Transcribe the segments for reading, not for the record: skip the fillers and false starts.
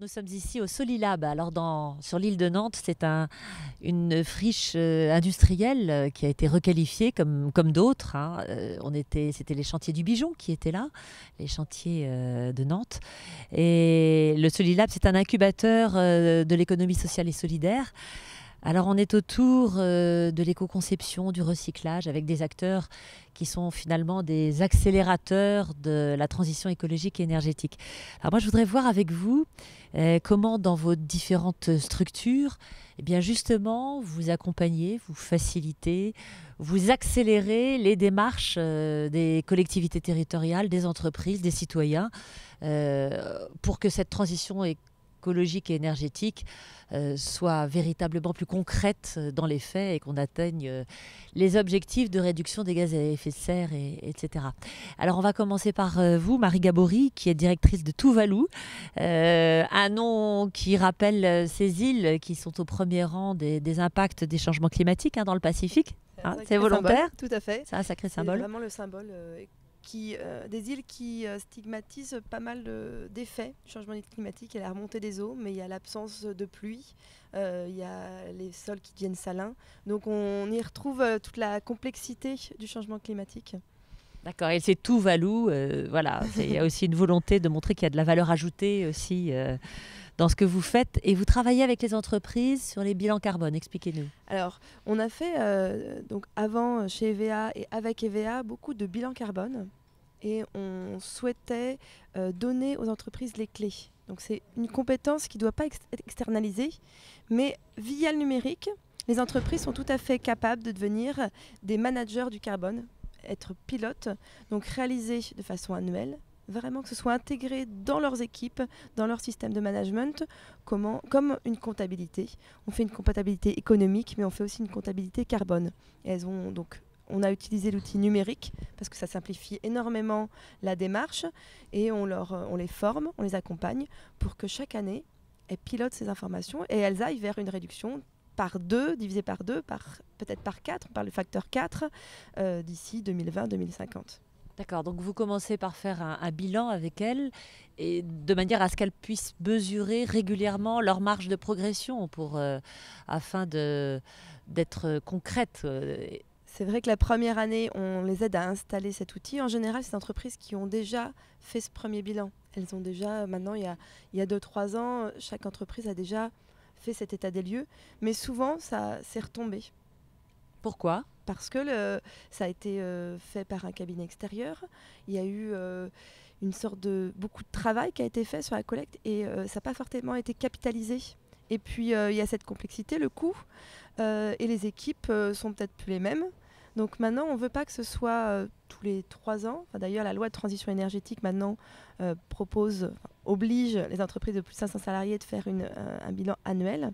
Nous sommes ici au Solilab. Alors sur l'île de Nantes, c'est une friche industrielle qui a été requalifiée comme d'autres, hein. C'était les chantiers du Bijon qui étaient là, les chantiers de Nantes. Et le Solilab, c'est un incubateur de l'économie sociale et solidaire. Alors on est autour de l'éco-conception, du recyclage, avec des acteurs qui sont finalement des accélérateurs de la transition écologique et énergétique. Alors moi je voudrais voir avec vous comment dans vos différentes structures, eh bien justement vous accompagnez, vous facilitez, vous accélérez les démarches des collectivités territoriales, des entreprises, des citoyens, pour que cette transition écologique et énergétique soit véritablement plus concrète dans les faits et qu'on atteigne les objectifs de réduction des gaz à effet de serre, etc. Alors on va commencer par vous, Marie Gabory, qui est directrice de Tuvalu, un nom qui rappelle ces îles qui sont au premier rang des impacts des changements climatiques, hein, dans le Pacifique. Hein, c'est volontaire. Symbole, tout à fait. C'est un sacré symbole. C'est vraiment le symbole des îles qui stigmatisent pas mal d'effets du changement climatique. Il y a la remontée des eaux, mais il y a l'absence de pluie, il y a les sols qui deviennent salins. Donc on y retrouve toute la complexité du changement climatique. D'accord, et c'est Tuvalu, voilà. Il y a aussi une volonté de montrer qu'il y a de la valeur ajoutée aussi dans ce que vous faites. Et vous travaillez avec les entreprises sur les bilans carbone, expliquez-nous. Alors, on a fait, donc avant chez EVA et avec EVA, beaucoup de bilans carbone. Et on souhaitait donner aux entreprises les clés. Donc c'est une compétence qui ne doit pas être externalisée, mais via le numérique, les entreprises sont tout à fait capables de devenir des managers du carbone, être pilotes, donc réaliser de façon annuelle, vraiment que ce soit intégré dans leurs équipes, dans leur système de management, comme une comptabilité. On fait une comptabilité économique, mais on fait aussi une comptabilité carbone. Et elles ont donc... On a utilisé l'outil numérique parce que ça simplifie énormément la démarche et on les forme, on les accompagne pour que chaque année, elles pilotent ces informations et elles aillent vers une réduction par 2, divisé par 2, peut-être par 4, on parle du facteur 4 d'ici 2020-2050. D'accord, donc vous commencez par faire un bilan avec elles et de manière à ce qu'elles puissent mesurer régulièrement leur marge de progression afin d'être concrètes. C'est vrai que la première année, on les aide à installer cet outil. En général, c'est des entreprises qui ont déjà fait ce premier bilan. Elles ont déjà, maintenant, il y a 2-3 ans, chaque entreprise a déjà fait cet état des lieux. Mais souvent, ça s'est retombé. Pourquoi ? Parce que ça a été fait par un cabinet extérieur. Il y a eu une sorte de beaucoup de travail qui a été fait sur la collecte et ça n'a pas forcément été capitalisé. Et puis, il y a cette complexité, le coût, et les équipes sont peut-être plus les mêmes. Donc maintenant, on ne veut pas que ce soit tous les 3 ans. Enfin, d'ailleurs, la loi de transition énergétique maintenant oblige les entreprises de plus de 500 salariés de faire un bilan annuel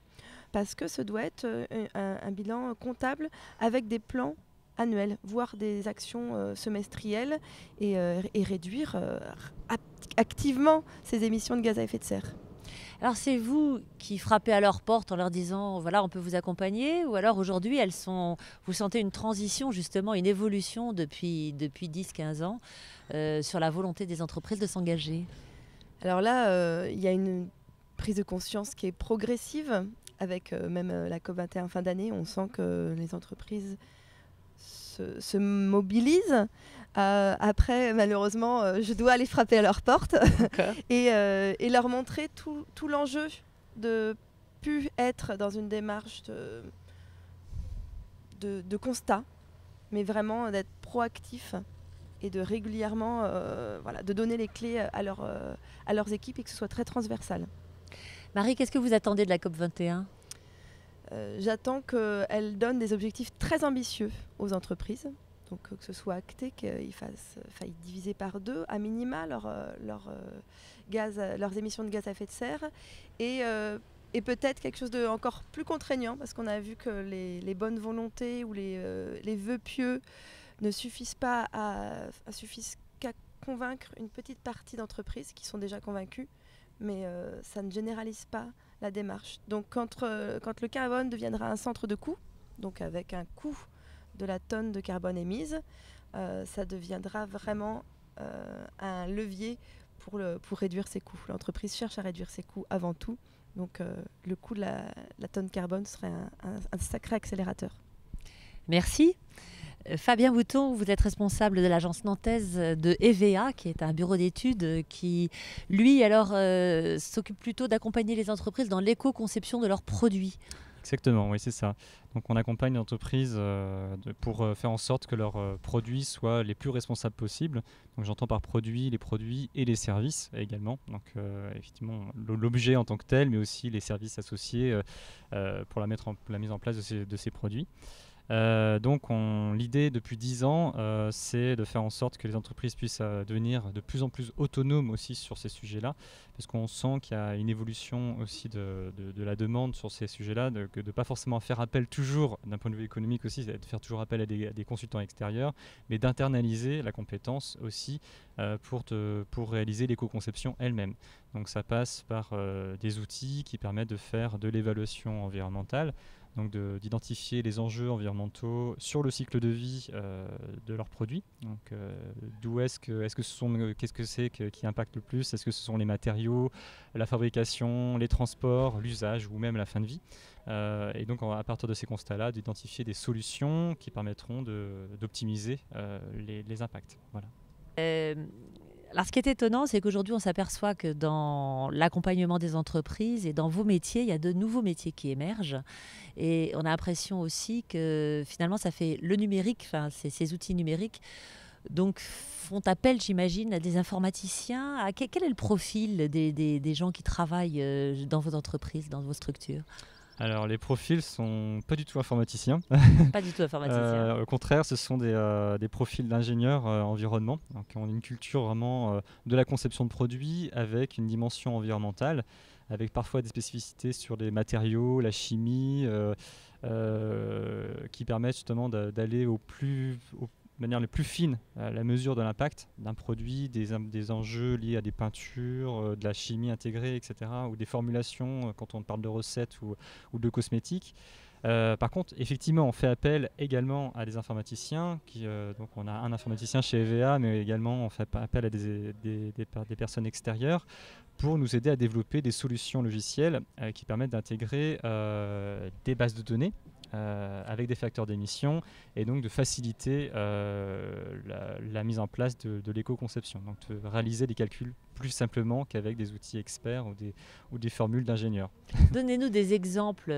parce que ce doit être un bilan comptable avec des plans annuels, voire des actions semestrielles et réduire activement ces émissions de gaz à effet de serre. Alors c'est vous qui frappez à leur porte en leur disant voilà, on peut vous accompagner, ou alors aujourd'hui vous sentez une transition, justement une évolution depuis 10-15 ans sur la volonté des entreprises de s'engager? Alors là, il y a une prise de conscience qui est progressive avec même la COP21 fin d'année. On sent que les entreprises se mobilisent. Après, malheureusement, je dois aller frapper à leur porte et leur montrer tout l'enjeu de plus être dans une démarche de constat, mais vraiment d'être proactif et de régulièrement de donner les clés à leurs équipes et que ce soit très transversal. Marie, qu'est-ce que vous attendez de la COP21 ? J'attends qu'elle donne des objectifs très ambitieux aux entreprises. Donc que ce soit acté qu'ils faillent diviser par 2 à minima leurs émissions de gaz à effet de serre et peut-être quelque chose de encore plus contraignant parce qu'on a vu que les bonnes volontés ou les vœux pieux ne suffisent qu'à convaincre une petite partie d'entreprises qui sont déjà convaincues, mais ça ne généralise pas la démarche. Donc quand le carbone deviendra un centre de coût, donc avec un coût de la tonne de carbone émise, ça deviendra vraiment un levier pour réduire ses coûts. L'entreprise cherche à réduire ses coûts avant tout. Donc le coût de la tonne carbone serait un sacré accélérateur. Merci. Fabien Bouton, vous êtes responsable de l'agence nantaise de EVA, qui est un bureau d'études qui, lui, alors, s'occupe plutôt d'accompagner les entreprises dans l'éco-conception de leurs produits. Exactement, oui, c'est ça. Donc on accompagne les entreprises pour faire en sorte que leurs produits soient les plus responsables possibles. Donc j'entends par produits, les produits et les services également. Donc effectivement l'objet en tant que tel, mais aussi les services associés pour la mise en place de ces produits. Donc l'idée depuis 10 ans, c'est de faire en sorte que les entreprises puissent devenir de plus en plus autonomes aussi sur ces sujets-là, parce qu'on sent qu'il y a une évolution aussi de la demande sur ces sujets-là, de ne pas forcément faire appel toujours, d'un point de vue économique aussi, de faire toujours appel à des consultants extérieurs, mais d'internaliser la compétence aussi pour réaliser l'éco-conception elle-même. Donc ça passe par des outils qui permettent de faire de l'évaluation environnementale, donc d'identifier les enjeux environnementaux sur le cycle de vie de leurs produits. Donc, qu'est-ce que c'est qui impacte le plus? Est-ce que ce sont les matériaux, la fabrication, les transports, l'usage ou même la fin de vie? Et donc, à partir de ces constats-là, d'identifier des solutions qui permettront d'optimiser les impacts. Voilà. Alors, ce qui est étonnant, c'est qu'aujourd'hui, on s'aperçoit que dans l'accompagnement des entreprises et dans vos métiers, il y a de nouveaux métiers qui émergent. Et on a l'impression aussi que finalement, ça fait le numérique, enfin, ces outils numériques, donc font appel, j'imagine, à des informaticiens. Quel est le profil des gens qui travaillent dans vos entreprises, dans vos structures? Alors les profils sont pas du tout informaticiens. Pas du tout informaticiens. Au contraire, ce sont des profils d'ingénieurs environnement, donc qui ont une culture vraiment de la conception de produits avec une dimension environnementale, avec parfois des spécificités sur les matériaux, la chimie, qui permettent justement d'aller de manière les plus fine à la mesure de l'impact d'un produit, des enjeux liés à des peintures, de la chimie intégrée, etc., ou des formulations quand on parle de recettes ou de cosmétiques. Par contre, effectivement, on fait appel également à des informaticiens. Donc on a un informaticien chez EVA, mais également on fait appel à des personnes extérieures pour nous aider à développer des solutions logicielles qui permettent d'intégrer des bases de données avec des facteurs d'émission et donc de faciliter la mise en place de l'éco-conception. Donc de réaliser des calculs plus simplement qu'avec des outils experts ou des formules d'ingénieurs. Donnez-nous des exemples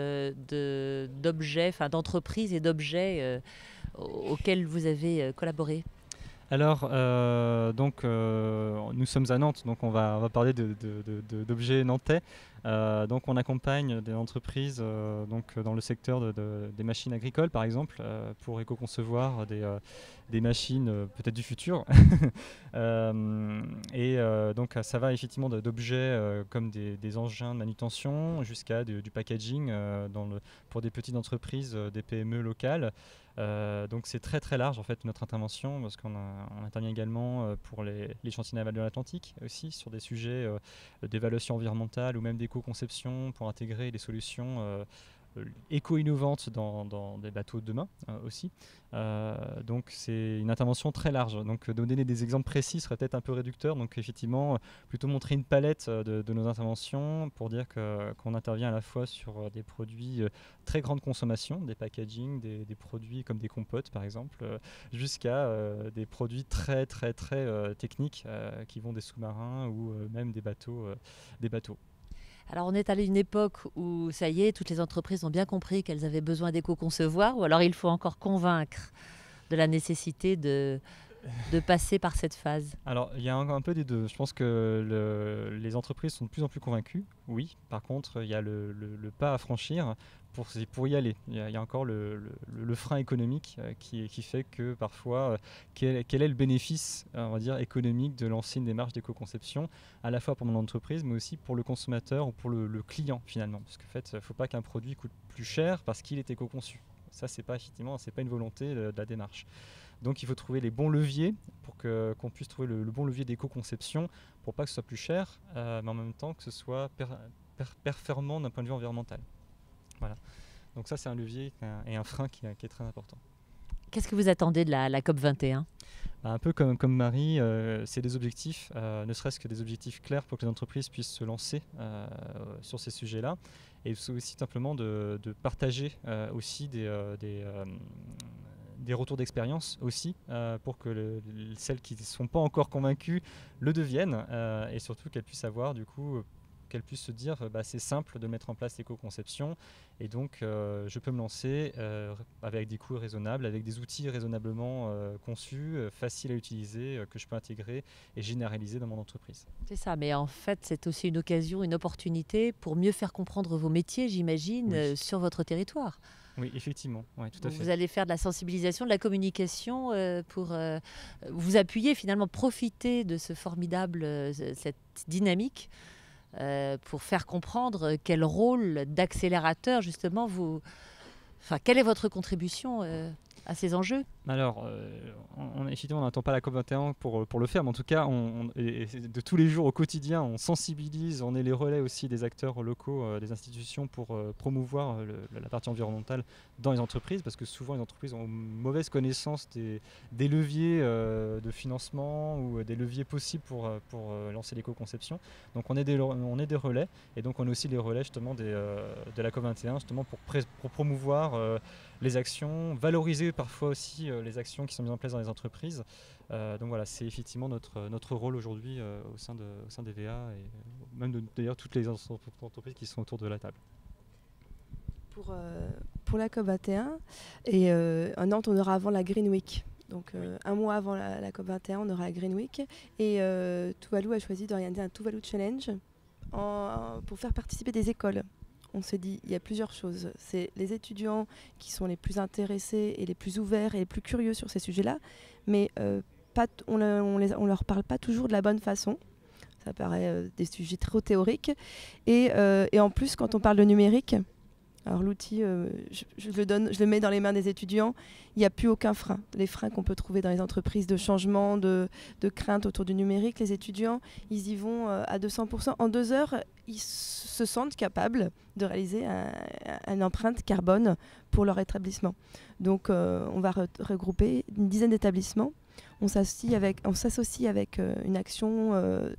d'objets, enfin d'entreprises et d'objets auxquels vous avez collaboré. Alors, nous sommes à Nantes, donc on va parler d'objets nantais. Donc on accompagne des entreprises dans le secteur des machines agricoles, par exemple, pour éco-concevoir des machines peut-être du futur. Donc ça va effectivement d'objets comme des engins de manutention jusqu'à du packaging pour des petites entreprises, des PME locales. Donc c'est très très large en fait notre intervention, parce qu'on intervient également pour les chantiers navals de l'Atlantique aussi sur des sujets d'évaluation environnementale ou même d'éco-conception pour intégrer des solutions éco-innovantes dans des bateaux de demain aussi. Donc c'est une intervention très large. Donc donner des exemples précis serait peut-être un peu réducteur. Donc effectivement, plutôt montrer une palette de nos interventions pour dire qu'on intervient à la fois sur des produits très grande consommation, des packaging, des produits comme des compotes par exemple, jusqu'à des produits très très très techniques qui vont des sous-marins ou même des bateaux. Alors on est à une époque où ça y est, toutes les entreprises ont bien compris qu'elles avaient besoin d'éco-concevoir, ou alors il faut encore convaincre de la nécessité de passer par cette phase? Alors, il y a un peu des deux. Je pense que les entreprises sont de plus en plus convaincues, oui. Par contre, il y a le pas à franchir pour y aller. Il y a encore le frein économique qui fait que parfois, quel est le bénéfice, on va dire, économique de lancer une démarche d'éco-conception, à la fois pour mon entreprise, mais aussi pour le consommateur ou pour le client finalement. Parce qu'en fait, il ne faut pas qu'un produit coûte plus cher parce qu'il est éco-conçu. Ça, c'est pas une volonté de la démarche. Donc il faut trouver les bons leviers pour qu'on puisse trouver le bon levier d'éco-conception pour pas que ce soit plus cher, mais en même temps que ce soit performant d'un point de vue environnemental. Voilà. Donc ça c'est un levier et un frein qui est très important. Qu'est-ce que vous attendez de la COP 21 ? Un peu comme Marie, c'est des objectifs, ne serait-ce que des objectifs clairs pour que les entreprises puissent se lancer sur ces sujets-là. Et c'est aussi simplement de partager aussi des retours d'expérience aussi pour que celles qui ne sont pas encore convaincues le deviennent et surtout qu'elles puissent avoir du coup qu'elles puissent se dire c'est simple de mettre en place l'éco-conception et donc je peux me lancer avec des coûts raisonnables, avec des outils raisonnablement conçus, faciles à utiliser, que je peux intégrer et généraliser dans mon entreprise. C'est ça, mais en fait c'est aussi une occasion, une opportunité pour mieux faire comprendre vos métiers, j'imagine, sur votre territoire. Oui, effectivement, ouais, tout à fait. Vous allez faire de la sensibilisation, de la communication pour vous appuyer, finalement profiter de ce formidable, cette dynamique pour faire comprendre quel rôle d'accélérateur, justement, quelle est votre contribution à ces enjeux ? Alors, effectivement, on n'attend pas la COP21 pour le faire, mais en tout cas, de tous les jours au quotidien, on sensibilise, on est les relais aussi des acteurs locaux, des institutions pour promouvoir la partie environnementale dans les entreprises, parce que souvent les entreprises ont une mauvaise connaissance des leviers de financement ou des leviers possibles pour lancer l'éco-conception. Donc on est des relais, et donc on est aussi les relais justement de la COP21 justement pour promouvoir les actions, valoriser parfois aussi les actions qui sont mises en place dans les entreprises. Donc voilà, c'est effectivement notre rôle aujourd'hui au sein d'EVA et même d'ailleurs toutes les entreprises qui sont autour de la table. Pour la COP21, et à Nantes, on aura avant la Green Week. Donc un mois avant la COP21, on aura la Green Week. Et Tuvalu a choisi d'organiser un Tuvalu Challenge pour faire participer des écoles. On s'est dit, il y a plusieurs choses. C'est les étudiants qui sont les plus intéressés et les plus ouverts et les plus curieux sur ces sujets-là, mais on leur parle pas toujours de la bonne façon. Ça paraît des sujets trop théoriques. Et en plus, quand on parle de numérique, alors l'outil, je le mets dans les mains des étudiants, il n'y a plus aucun frein. Les freins qu'on peut trouver dans les entreprises de changement, de crainte autour du numérique, les étudiants, ils y vont à 200%. En 2 heures, ils se sentent capables de réaliser une empreinte carbone pour leur établissement. Donc on va regrouper une dizaine d'établissements. On s'associe avec une action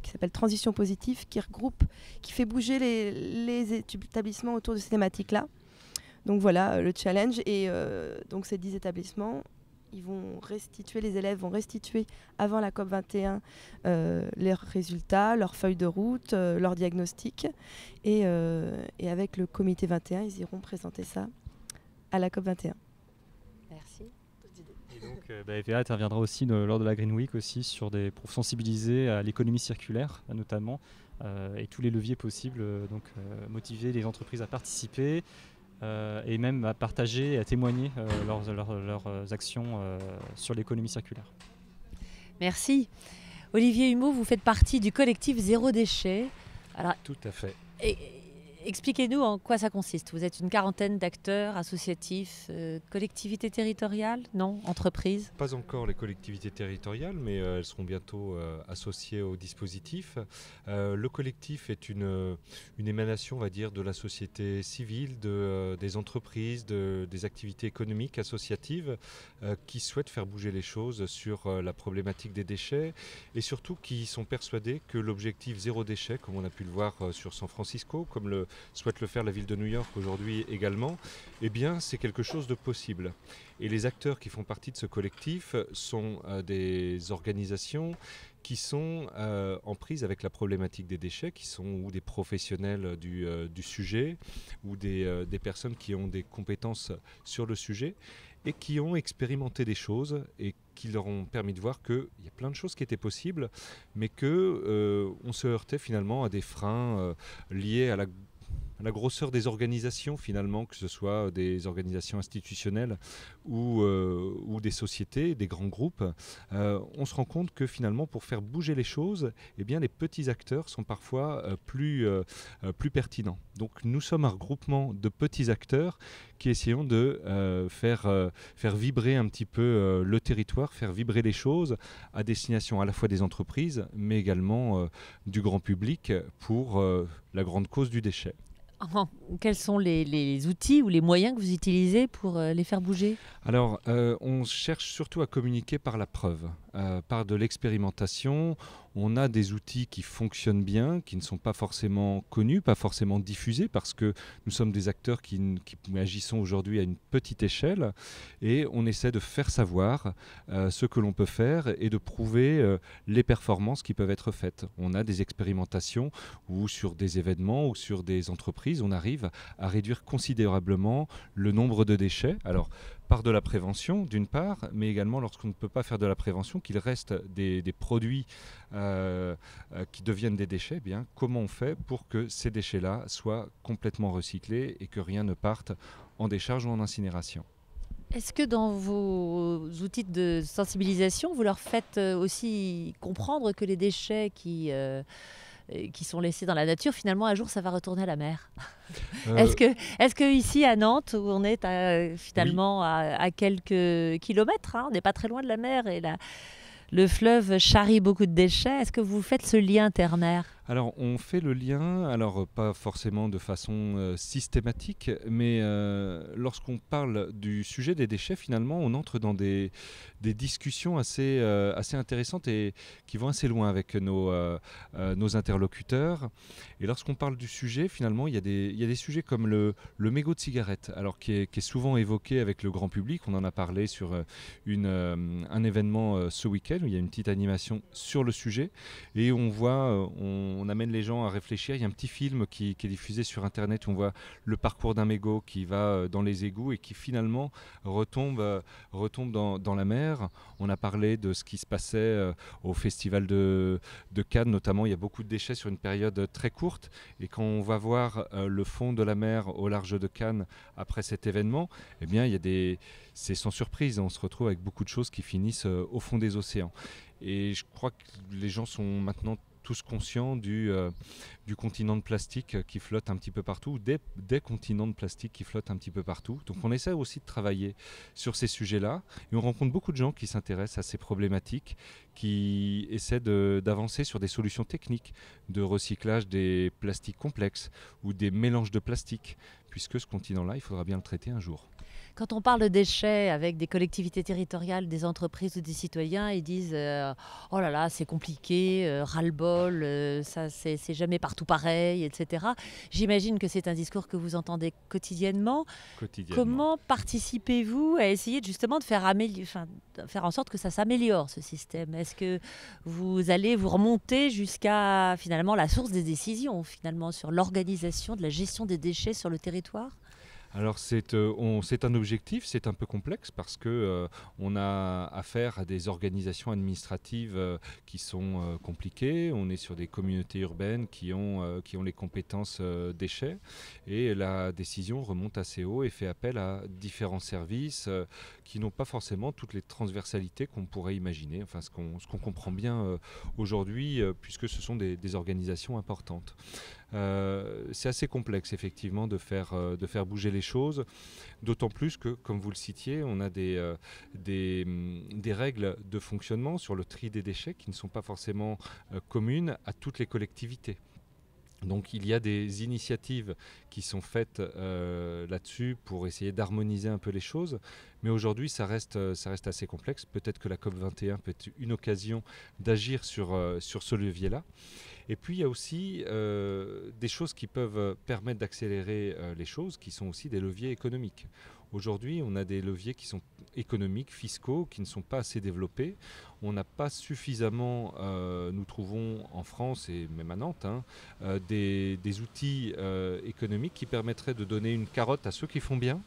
qui s'appelle Transition Positive, qui fait bouger les établissements autour de ces thématiques-là. Donc voilà le challenge. Et donc ces 10 établissements, les élèves vont restituer avant la COP21 leurs résultats, leurs feuilles de route, leurs diagnostics. Et avec le comité 21, ils iront présenter ça à la COP21. Merci. Et donc EVA interviendra aussi lors de la Green Week aussi pour sensibiliser à l'économie circulaire notamment et tous les leviers possibles, motiver les entreprises à participer et même à partager et à témoigner leurs actions sur l'économie circulaire. Merci. Olivier Humeau, vous faites partie du collectif Zéro Déchet. Alors, tout à fait. Expliquez-nous en quoi ça consiste. Vous êtes une quarantaine d'acteurs associatifs, collectivités territoriales, non, entreprises ? Pas encore les collectivités territoriales, mais elles seront bientôt associées au dispositif. Le collectif est une émanation, on va dire, de la société civile, des entreprises, des activités économiques associatives qui souhaitent faire bouger les choses sur la problématique des déchets et surtout qui sont persuadés que l'objectif zéro déchet, comme on a pu le voir sur San Francisco, comme souhaite le faire la ville de New York aujourd'hui également, eh bien c'est quelque chose de possible. Et les acteurs qui font partie de ce collectif sont des organisations qui sont en prise avec la problématique des déchets, qui sont ou des professionnels du sujet, ou des personnes qui ont des compétences sur le sujet, et qui ont expérimenté des choses et qui leur ont permis de voir qu'il y a plein de choses qui étaient possibles, mais qu'on se heurtait finalement à des freins liés à la grosseur des organisations finalement, que ce soit des organisations institutionnelles ou des sociétés, des grands groupes. On se rend compte que finalement pour faire bouger les choses, eh bien, les petits acteurs sont parfois plus pertinents. Donc nous sommes un regroupement de petits acteurs qui essayons de faire vibrer un petit peu le territoire, faire vibrer les choses à destination à la fois des entreprises mais également du grand public pour la grande cause du déchet. Quels sont les outils ou les moyens que vous utilisez pour les faire bouger? Alors, on cherche surtout à communiquer par la preuve, par de l'expérimentation. On a des outils qui fonctionnent bien, qui ne sont pas forcément connus, pas forcément diffusés, parce que nous sommes des acteurs qui agissons aujourd'hui à une petite échelle, et on essaie de faire savoir ce que l'on peut faire et de prouver les performances qui peuvent être faites. On a des expérimentations où sur des événements ou sur des entreprises, on arrive à réduire considérablement le nombre de déchets. Alors, par de la prévention d'une part, mais également lorsqu'on ne peut pas faire de la prévention, qu'il reste des produits qui deviennent des déchets, eh bien, comment on fait pour que ces déchets-là soient complètement recyclés et que rien ne parte en décharge ou en incinération? Est-ce que dans vos outils de sensibilisation, vous leur faites aussi comprendre que les déchets qui sont laissés dans la nature, finalement, un jour, ça va retourner à la mer? Est-ce que ici, à Nantes, où on est finalement à quelques kilomètres, hein, on n'est pas très loin de la mer et le fleuve charrie beaucoup de déchets, est-ce que vous faites ce lien terre-mer? Alors, on fait le lien, alors pas forcément de façon systématique, mais lorsqu'on parle du sujet des déchets, finalement, on entre dans des discussions assez intéressantes et qui vont assez loin avec nos interlocuteurs. Et lorsqu'on parle du sujet, finalement, il y a des sujets comme le mégot de cigarette, alors qui est souvent évoqué avec le grand public. On en a parlé sur un événement ce week-end, où il y a une petite animation sur le sujet, et on voit... on amène les gens à réfléchir. Il y a un petit film qui est diffusé sur Internet où on voit le parcours d'un mégot qui va dans les égouts et qui finalement retombe dans la mer. On a parlé de ce qui se passait au festival de Cannes, notamment. Il y a beaucoup de déchets sur une période très courte. Et quand on va voir le fond de la mer au large de Cannes après cet événement, eh bien, c'est sans surprise. On se retrouve avec beaucoup de choses qui finissent au fond des océans. Et je crois que les gens sont maintenant tous conscients du continent de plastique qui flotte un petit peu partout, des continents de plastique qui flottent un petit peu partout. Donc on essaie aussi de travailler sur ces sujets-là et on rencontre beaucoup de gens qui s'intéressent à ces problématiques, qui essaient d'avancer sur des solutions techniques de recyclage des plastiques complexes ou des mélanges de plastiques, puisque ce continent-là, il faudra bien le traiter un jour. Quand on parle de déchets avec des collectivités territoriales, des entreprises ou des citoyens, ils disent oh là là, c'est compliqué, ras-le-bol, ça c'est jamais partout pareil, etc. J'imagine que c'est un discours que vous entendez quotidiennement. Comment participez-vous à essayer justement de faire en sorte que ça s'améliore, ce système? Est-ce que vous allez vous remonter jusqu'à finalement la source des décisions, finalement, sur l'organisation de la gestion des déchets sur le territoire? Alors c'est un objectif, c'est un peu complexe parce que on a affaire à des organisations administratives qui sont compliquées. On est sur des communautés urbaines qui ont les compétences déchets et la décision remonte assez haut et fait appel à différents services qui n'ont pas forcément toutes les transversalités qu'on pourrait imaginer. Enfin, ce qu'on comprend bien aujourd'hui puisque ce sont des organisations importantes. C'est assez complexe effectivement de faire bouger les choses, d'autant plus que, comme vous le citiez, on a des règles de fonctionnement sur le tri des déchets qui ne sont pas forcément communes à toutes les collectivités. Donc il y a des initiatives qui sont faites là-dessus pour essayer d'harmoniser un peu les choses, mais aujourd'hui ça reste assez complexe. Peut-être que la COP21 peut être une occasion d'agir sur ce levier-là. Et puis il y a aussi des choses qui peuvent permettre d'accélérer les choses, qui sont aussi des leviers économiques. Aujourd'hui, on a des leviers qui sont économiques, fiscaux, qui ne sont pas assez développés. On n'a pas suffisamment, nous trouvons en France et même à Nantes, des outils économiques qui permettraient de donner une carotte à ceux qui font bien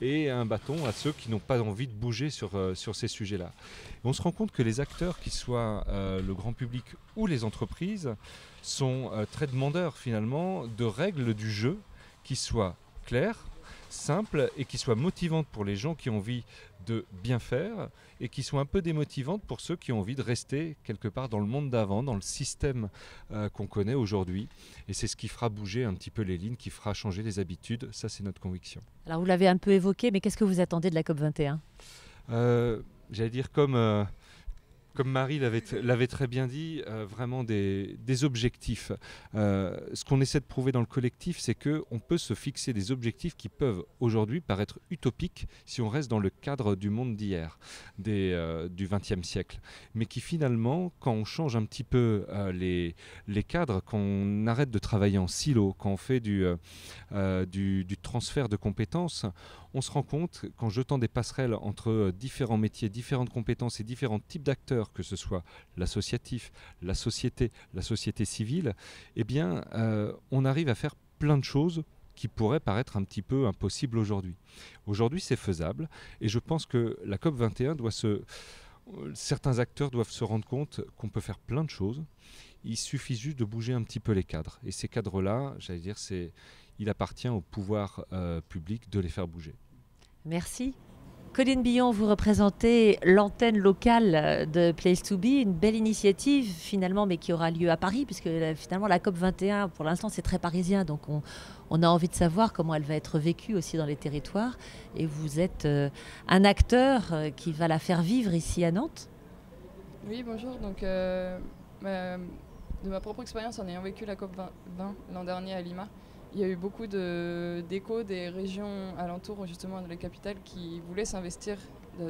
et un bâton à ceux qui n'ont pas envie de bouger sur ces sujets-là. Et on se rend compte que les acteurs, qu'ils soient le grand public ou les entreprises, sont très demandeurs finalement de règles du jeu qui soient claires, simples et qui soient motivantes pour les gens qui ont envie de bien faire et qui soient un peu démotivantes pour ceux qui ont envie de rester quelque part dans le monde d'avant, dans le système qu'on connaît aujourd'hui. Et c'est ce qui fera bouger un petit peu les lignes, qui fera changer les habitudes. Ça, c'est notre conviction. Alors, vous l'avez un peu évoqué, mais qu'est-ce que vous attendez de la COP21 ? J'allais dire comme Comme Marie l'avait très bien dit, vraiment des objectifs. Ce qu'on essaie de prouver dans le collectif, c'est qu'on peut se fixer des objectifs qui peuvent aujourd'hui paraître utopiques si on reste dans le cadre du monde d'hier, du XXe siècle. Mais qui finalement, quand on change un petit peu les cadres, quand on arrête de travailler en silo, quand on fait du transfert de compétences, on se rend compte qu'en jetant des passerelles entre différents métiers, différentes compétences et différents types d'acteurs, que ce soit l'associatif, la société civile, eh bien, on arrive à faire plein de choses qui pourraient paraître un petit peu impossibles aujourd'hui. Aujourd'hui, c'est faisable et je pense que la COP21 certains acteurs doivent se rendre compte qu'on peut faire plein de choses. Il suffit juste de bouger un petit peu les cadres. Et ces cadres-là, j'allais dire, il appartient au pouvoir public de les faire bouger. Merci. Colline Billon, vous représentez l'antenne locale de Place to Be, une belle initiative finalement, mais qui aura lieu à Paris, puisque finalement la COP21, pour l'instant, c'est très parisien, donc on a envie de savoir comment elle va être vécue aussi dans les territoires. Et vous êtes un acteur qui va la faire vivre ici à Nantes. Oui, bonjour. Donc, de ma propre expérience en ayant vécu la COP20 l'an dernier à Lima, il y a eu beaucoup d'échos des régions alentours justement de la capitale qui voulaient s'investir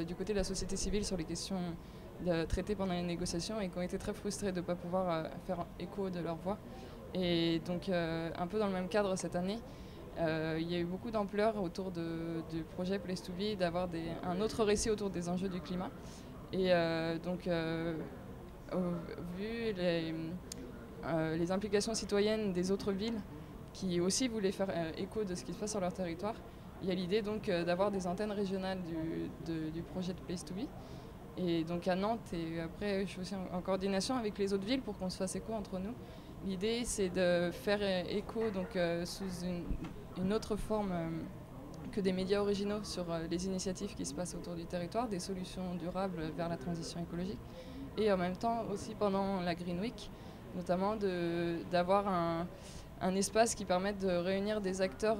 du côté de la société civile sur les questions traitées pendant les négociations et qui ont été très frustrés de ne pas pouvoir faire écho de leur voix. Et donc un peu dans le même cadre cette année, il y a eu beaucoup d'ampleur autour du projet Place to Be, d'avoir un autre récit autour des enjeux du climat. Et vu les implications citoyennes des autres villes, qui aussi voulaient faire écho de ce qui se passe sur leur territoire. Il y a l'idée donc d'avoir des antennes régionales du projet de Place to Be. Et donc à Nantes, et après je suis aussi en coordination avec les autres villes pour qu'on se fasse écho entre nous. L'idée c'est de faire écho donc, sous une autre forme que des médias originaux sur les initiatives qui se passent autour du territoire, des solutions durables vers la transition écologique. Et en même temps aussi pendant la Green Week, notamment d'avoir un espace qui permette de réunir des acteurs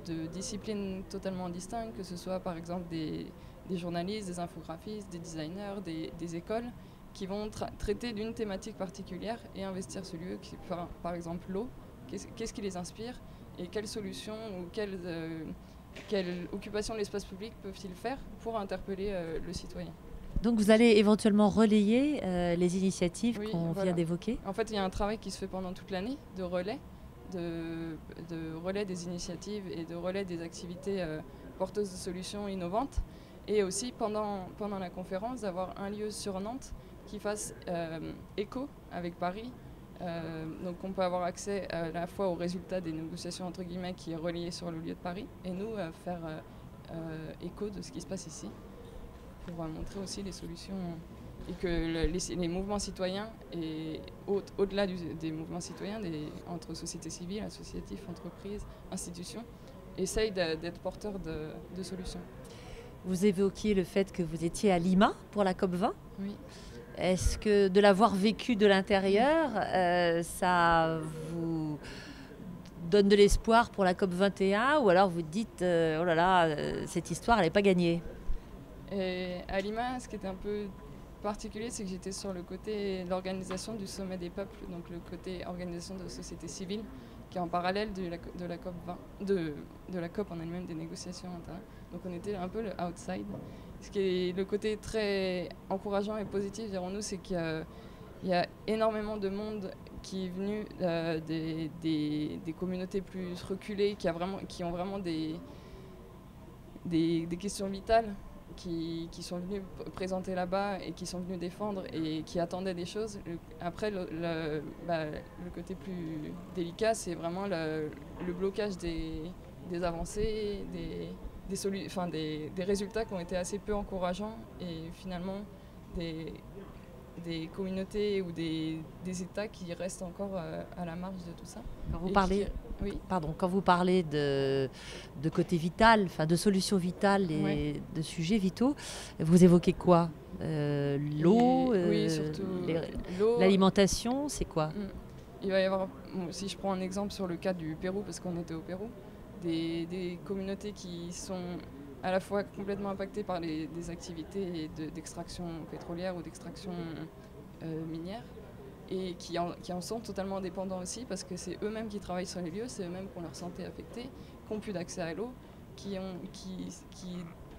de disciplines totalement distinctes, que ce soit par exemple des journalistes, des infographistes, des designers, des écoles, qui vont traiter d'une thématique particulière et investir ce lieu, par exemple l'eau, qu'est-ce qui les inspire et quelles solutions ou quelle occupation de l'espace public peuvent-ils faire pour interpeller le citoyen. Donc vous allez éventuellement relayer les initiatives qu'on vient d'évoquer. En fait, il y a un travail qui se fait pendant toute l'année de relais, de relais des initiatives et de relais des activités porteuses de solutions innovantes. Et aussi pendant la conférence, d'avoir un lieu sur Nantes qui fasse écho avec Paris. Donc on peut avoir accès à la fois aux résultats des négociations entre guillemets qui est relié sur le lieu de Paris et nous faire écho de ce qui se passe ici pour montrer aussi les solutions et que les mouvements citoyens et au-delà des mouvements citoyens entre société civile, associatifs, entreprises, institutions essayent d'être porteurs de solutions. Vous évoquiez le fait que vous étiez à Lima pour la COP20. Oui. Est-ce que de l'avoir vécu de l'intérieur, ça vous donne de l'espoir pour la COP21 ou alors vous dites oh là là, cette histoire elle n'est pas gagnée? Et à Lima, ce qui était un peu particulier, c'est que j'étais sur le côté de l'organisation du sommet des peuples, donc le côté organisation de la société civile, qui est en parallèle de la COP20, de la COP en elle-même, des négociations internes. Donc on était un peu le outside. Ce qui est le côté très encourageant et positif, dirons-nous, c'est qu'il y a énormément de monde qui est venu des communautés plus reculées, qui ont vraiment des questions vitales, qui sont venus présenter là-bas et qui sont venus défendre et qui attendaient des choses. Après, le côté plus délicat, c'est vraiment le blocage des avancées, des résultats qui ont été assez peu encourageants et finalement des communautés ou des États qui restent encore à la marge de tout ça. Quand vous parlez de côté vital, de solutions vitales et de sujets vitaux, vous évoquez quoi? L'eau, oui, surtout l'eau, l'alimentation, c'est quoi? Il va y avoir, si je prends un exemple sur le cas du Pérou, parce qu'on était au Pérou, des communautés qui sont à la fois complètement impactés par des activités d'extraction pétrolière ou d'extraction minière, et qui en sont totalement dépendants aussi, parce que c'est eux-mêmes qui travaillent sur les lieux, c'est eux-mêmes qui ont leur santé affectée, qui n'ont plus d'accès à l'eau, qui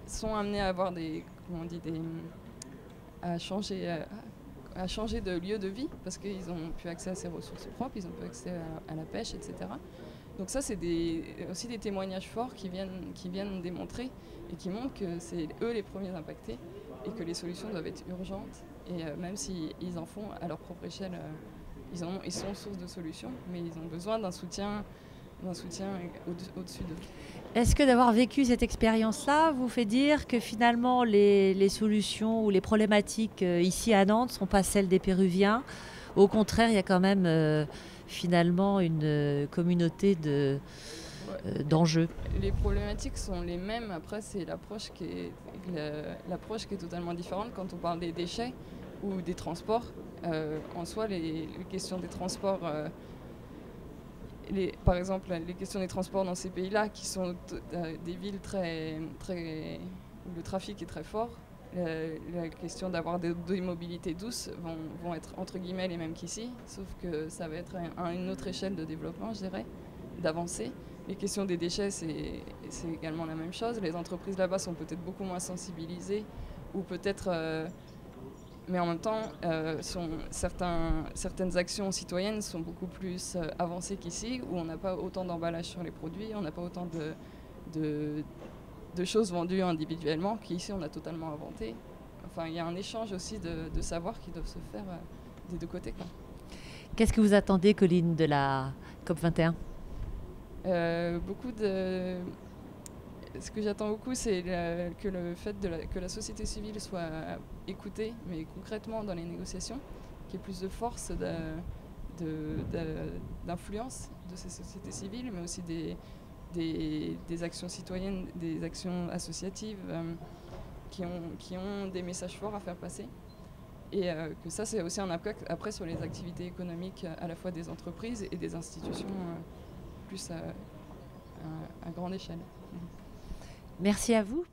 sont amenés à avoir à changer de lieu de vie, parce qu'ils n'ont plus accès à ces ressources propres, ils n'ont plus accès à la pêche, etc. Donc ça, c'est aussi des témoignages forts qui viennent démontrer et qui montrent que c'est eux les premiers impactés et que les solutions doivent être urgentes. Et même s'ils en font à leur propre échelle, ils sont source de solutions, mais ils ont besoin d'un soutien au-dessus d'eux. Est-ce que d'avoir vécu cette expérience-là vous fait dire que finalement les solutions ou les problématiques ici à Nantes ne sont pas celles des Péruviens? Au contraire, il y a quand même finalement une communauté d'enjeux. Les problématiques sont les mêmes. Après, c'est l'approche qui est totalement différente quand on parle des déchets ou des transports. En soi, les questions des transports, par exemple, les questions des transports dans ces pays-là, qui sont des villes où le trafic est très fort, la question d'avoir des mobilités douces vont être entre guillemets les mêmes qu'ici, sauf que ça va être à une autre échelle de développement, je dirais, d'avancée. Les questions des déchets, c'est également la même chose. Les entreprises là-bas sont peut-être beaucoup moins sensibilisées, ou peut-être, mais en même temps, certaines actions citoyennes sont beaucoup plus avancées qu'ici, où on n'a pas autant d'emballage sur les produits, on n'a pas autant de choses vendues individuellement qu'ici on a totalement inventé. Enfin, il y a un échange aussi de savoirs qui doivent se faire des deux côtés, quoi. Qu'est-ce que vous attendez, Colline, de la COP21 ? Ce que j'attends beaucoup, c'est que le fait que la société civile soit écoutée, mais concrètement dans les négociations, qu'il y ait plus de force d'influence de ces sociétés civiles, mais aussi des actions citoyennes, des actions associatives qui ont des messages forts à faire passer. Et que ça, c'est aussi un impact après sur les activités économiques à la fois des entreprises et des institutions plus à grande échelle. Merci à vous.